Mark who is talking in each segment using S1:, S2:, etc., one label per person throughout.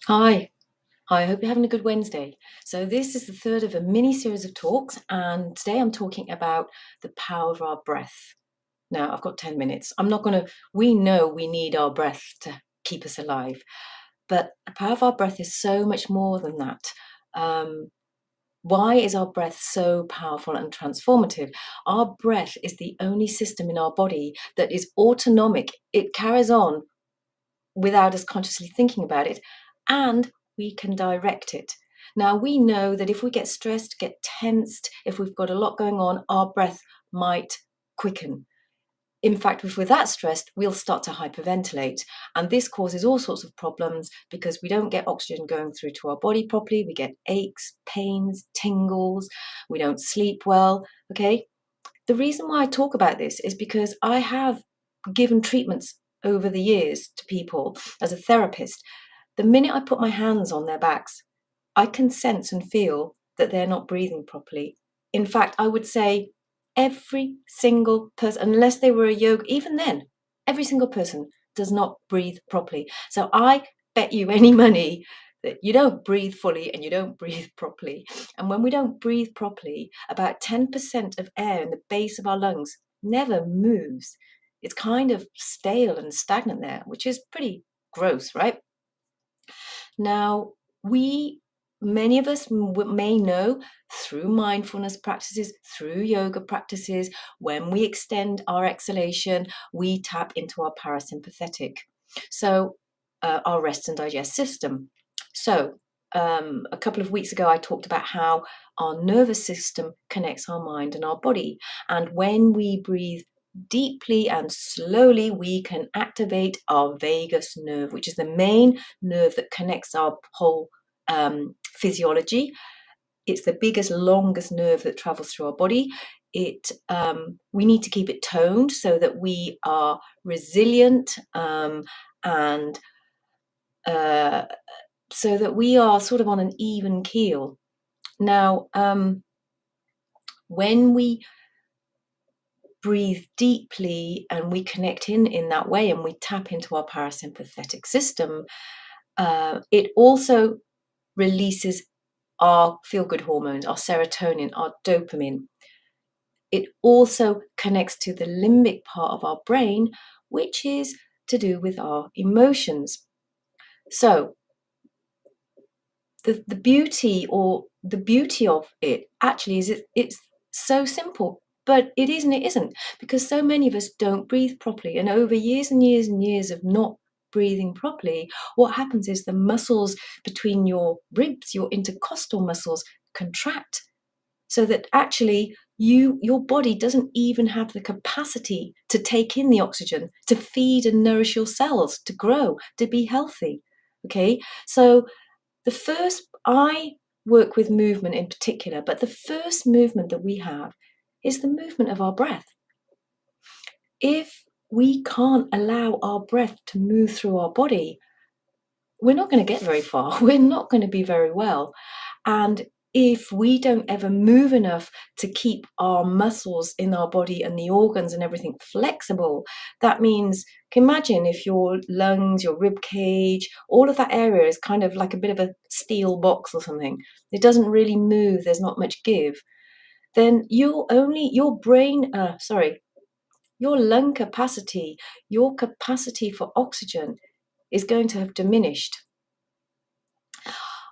S1: Hi. Hi, I hope you're having a good Wednesday. So, this is the third of a mini series of talks, and today I'm talking about the power of our breath. Now, I've got 10 minutes. We know we need our breath to keep us alive, but the power of our breath is so much more than that. Um, why is our breath so powerful and transformative? Our breath is the only system in our body that is autonomic, it carries on without us consciously thinking about it, and we can direct it. Now, we know that if we get stressed, get tensed, if we've got a lot going on, our breath might quicken. In fact, if we're that stressed, we'll start to hyperventilate. And this causes all sorts of problems because we don't get oxygen going through to our body properly. We get aches, pains, tingles. We don't sleep well. Okay. The reason why I talk about this is because I have given treatments over the years to people as a therapist. The minute I put my hands on their backs, I can sense and feel that they're not breathing properly. In fact, I would say every single person, unless they were a yoga, even then, every single person does not breathe properly. So I bet you any money that you don't breathe fully and you don't breathe properly. And when we don't breathe properly, about 10% of air in the base of our lungs never moves. It's kind of stale and stagnant there, which is pretty gross, right? Now, we many of us may know through mindfulness practices, through yoga practices, when we extend our exhalation, we tap into our parasympathetic. So, our rest and digest system. So, a couple of weeks ago, I talked about how our nervous system connects our mind and our body. And when we breathe deeply and slowly, we can activate our vagus nerve, which is the main nerve that connects our whole physiology. It's the biggest, longest nerve that travels through our body. We need to keep it toned so that we are resilient, and uh, so that we are sort of on an even keel. Now, when we breathe deeply and we connect in that way and we tap into our parasympathetic system, it also releases our feel good hormones, our serotonin, our dopamine. It also connects to the limbic part of our brain, which is to do with our emotions. So the beauty of it actually is it's so simple, but it is and it isn't, because so many of us don't breathe properly, and over years and years and years of not breathing properly, what happens is the muscles between your ribs, your intercostal muscles, contract, so that actually your body doesn't even have the capacity to take in the oxygen, to feed and nourish your cells, to grow, to be healthy. Okay, so I work with movement in particular, but the first movement that we have is the movement of our breath. If we can't allow our breath to move through our body, we're not going to get very far. We're not going to be very well. And if we don't ever move enough to keep our muscles in our body and the organs and everything flexible, that means, can you imagine if your lungs, your rib cage, all of that area is kind of like a bit of a steel box or something. It doesn't really move, there's not much give. Then your lung capacity, your capacity for oxygen is going to have diminished.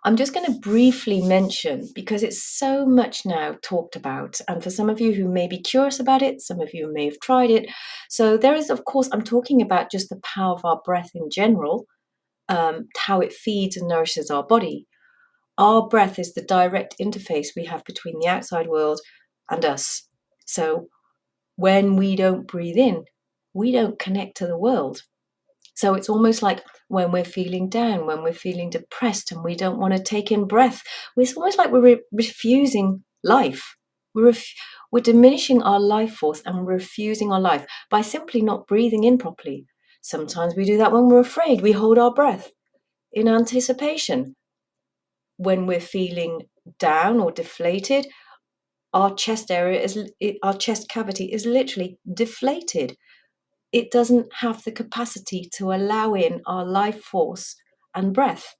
S1: I'm just going to briefly mention, because it's so much now talked about, and for some of you who may be curious about it, some of you may have tried it. So there is, of course, I'm talking about just the power of our breath in general, how it feeds and nourishes our body. Our breath is the direct interface we have between the outside world and us. So when we don't breathe in, we don't connect to the world. So it's almost like when we're feeling down, when we're feeling depressed and we don't want to take in breath, it's almost like we're refusing life. We're diminishing our life force and refusing our life by simply not breathing in properly. Sometimes we do that when we're afraid. We hold our breath in anticipation. When we're feeling down or deflated, our chest cavity is literally deflated. It doesn't have the capacity to allow in our life force and breath.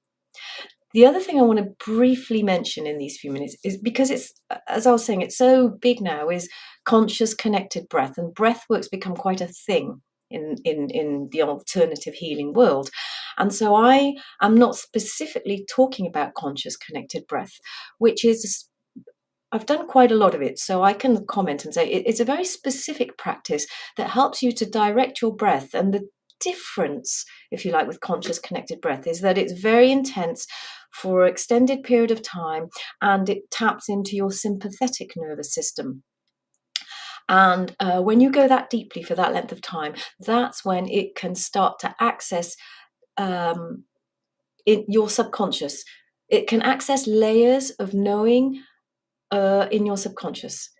S1: The other thing I want to briefly mention in these few minutes is because it's, as I was saying, it's so big now, is conscious connected breath, and breath work's become quite a thing in the alternative healing world. And so I am not specifically talking about conscious connected breath, which is, I've done quite a lot of it, so I can comment and say it's a very specific practice that helps you to direct your breath. And the difference, if you like, with conscious connected breath is that it's very intense for an extended period of time, and it taps into your sympathetic nervous system. And when you go that deeply for that length of time, that's when it can start to access um, your subconscious. It can access layers of knowing in your subconscious.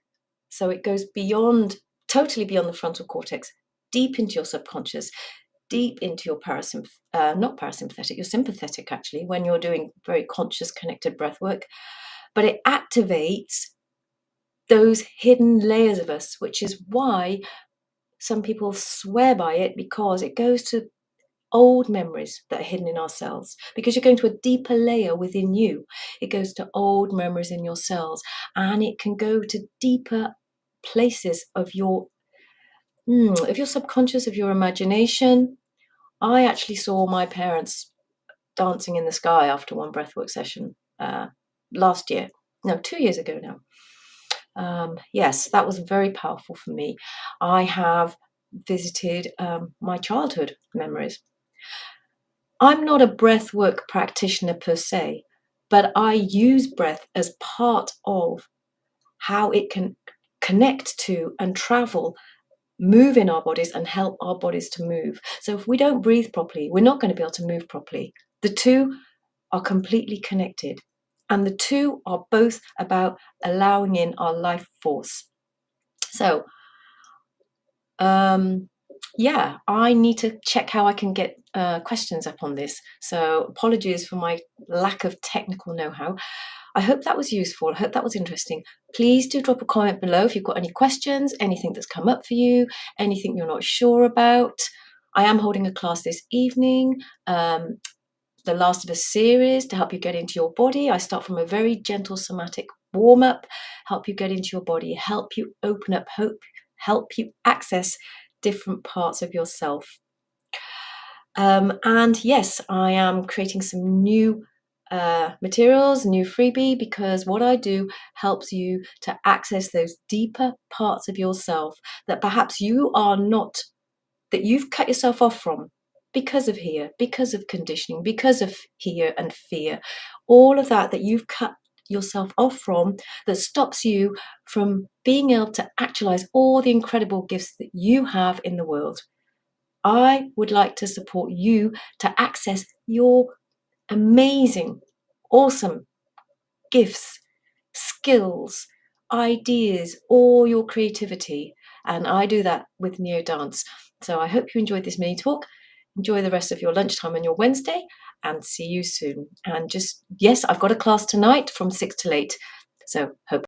S1: So it goes beyond, totally beyond the frontal cortex, deep into your subconscious, deep into your not parasympathetic, your sympathetic actually, when you're doing very conscious connected breath work. But it activates those hidden layers of us, which is why some people swear by it, because it goes to old memories that are hidden in our cells, because you're going to a deeper layer within you. It goes to old memories in your cells, and it can go to deeper places of your subconscious, of your imagination. I actually saw my parents dancing in the sky after one breathwork session last year. No, 2 years ago now. Yes, that was very powerful for me. I have visited my childhood memories. I'm not a breathwork practitioner per se, but I use breath as part of how it can connect to and travel, move in our bodies and help our bodies to move. So if we don't breathe properly, we're not going to be able to move properly. The two are completely connected, and the two are both about allowing in our life force. So yeah, I need to check how I can get questions up on this. So apologies for my lack of technical know-how. I hope that was useful. I hope that was interesting. Please do drop a comment below if you've got any questions, anything that's come up for you, anything you're not sure about. I am holding a class this evening, the last of a series to help you get into your body. I start from a very gentle somatic warm-up, help you get into your body, help you open up, help you access different parts of yourself. And yes, I am creating some new materials, new freebie, because what I do helps you to access those deeper parts of yourself that perhaps you are not, that you've cut yourself off from because of here, because of conditioning, because of here and fear, all of that you've cut yourself off from, that stops you from being able to actualize all the incredible gifts that you have in the world. I would like to support you to access your amazing, awesome gifts, skills, ideas, or your creativity. And I do that with Neo Dance. So I hope you enjoyed this mini talk. Enjoy the rest of your lunchtime on your Wednesday, and see you soon. And just, yes, I've got a class tonight from 6 till 8. So hope